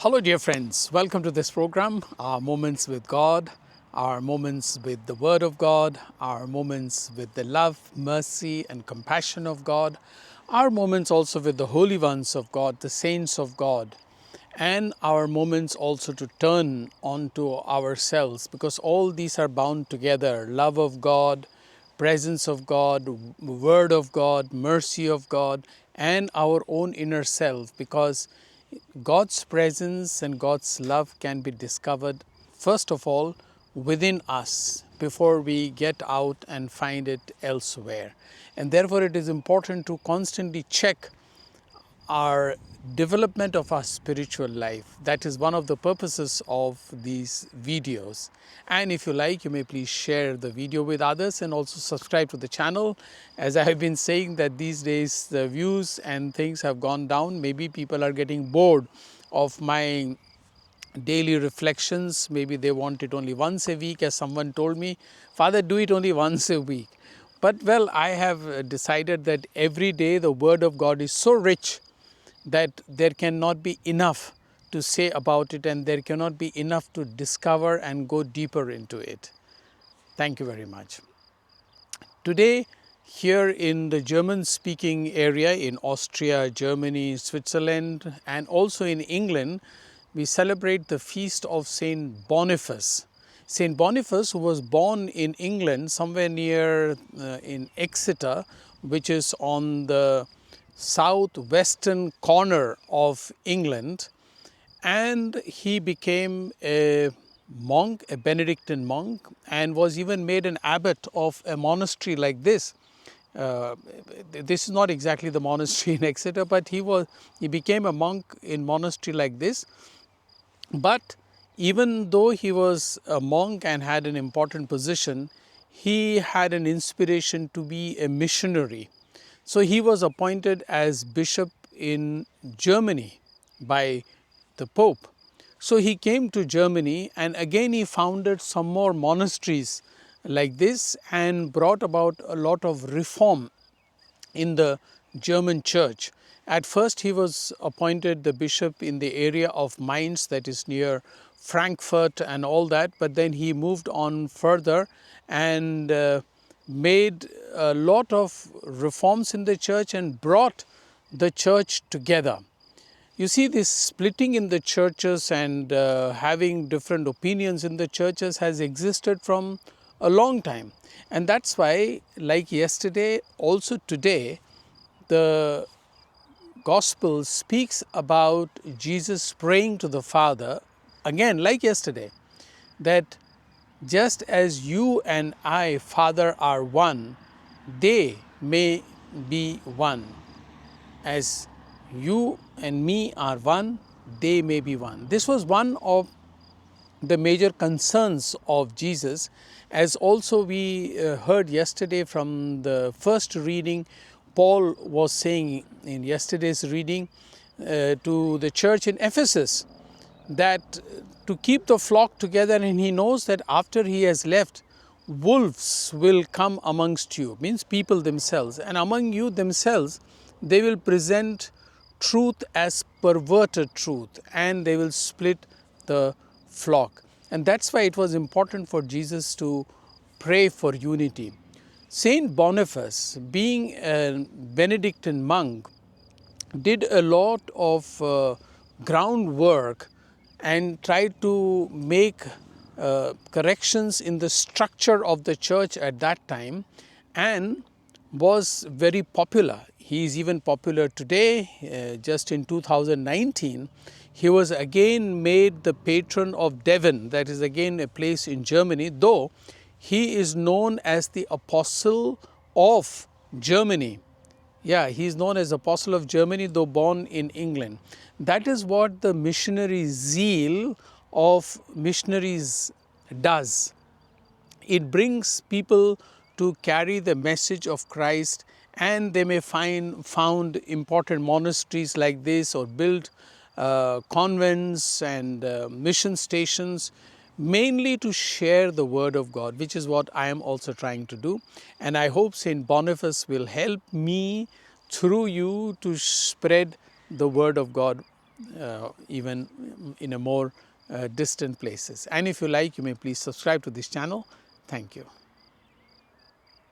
Hello, dear friends. Welcome to this program, our moments with God, our moments with the Word of God, our moments with the love, mercy, and compassion of God, our moments also with the holy ones of God, the saints of God, and our moments also to turn onto ourselves, because all these are bound together: love of God, presence of God, Word of God, mercy of God, and our own inner self, because God's presence and God's love can be discovered, first of all, within us before we get out and find it elsewhere. And therefore, it is important to constantly check our development of our spiritual life. That is one of the purposes of these videos. And if you like, you may please share the video with others and also subscribe to the channel. As I have been saying that these days the views and things have gone down. Maybe people are getting bored of my daily reflections. Maybe they want it only once a week, as someone told me, Father, do it only once a week. But well, I have decided that every day the Word of God is so rich that there cannot be enough to say about it, and there cannot be enough to discover and go deeper into it. Thank you very much. Today, here in the German-speaking area in Austria, Germany, Switzerland, and also in England, we celebrate the feast of Saint Boniface. Saint Boniface, who was born in England, somewhere near in Exeter, which is on the southwestern corner of England, and he became a monk, a Benedictine monk, and was even made an abbot of a monastery like this. This is not exactly the monastery in Exeter, but he became a monk in monastery like this. But even though he was a monk and had an important position, he had an inspiration to be a missionary. So he was appointed as bishop in Germany by the Pope. So he came to Germany, and again he founded some more monasteries like this and brought about a lot of reform in the German church. At first, he was appointed the bishop in the area of Mainz, that is near Frankfurt and all that, but then he moved on further and made a lot of reforms in the church and brought the church together. You see, this splitting in the churches and having different opinions in the churches has existed from a long time. And that's why, like yesterday, also today, the Gospel speaks about Jesus praying to the Father, again, like yesterday, that just as you and I, Father, are one, they may be one. As you and me are one, they may be one. This was one of the major concerns of Jesus, as also we heard yesterday from the first reading. Paul was saying in yesterday's reading to the church in Ephesus that to keep the flock together, and he knows that after he has left, wolves will come amongst you, means people themselves, and among you themselves they will present truth as perverted truth, and they will split the flock. And that's why it was important for Jesus to pray for unity. Saint Boniface, being a Benedictine monk, did a lot of groundwork and tried to make corrections in the structure of the church at that time, and was very popular. He is even popular today. Just in 2019, he was again made the patron of Devon, that is again a place in Germany, though he is known as the Apostle of Germany. Yeah, he is known as Apostle of Germany, though born in England. That is what the missionary zeal of missionaries does. It brings people to carry the message of Christ, and they may found important monasteries like this, or build convents and mission stations, mainly to share the Word of God, which is what I am also trying to do. And I hope Saint Boniface will help me through you to spread the Word of God even in a more distant places. And if you like, you may please subscribe to this channel. Thank you.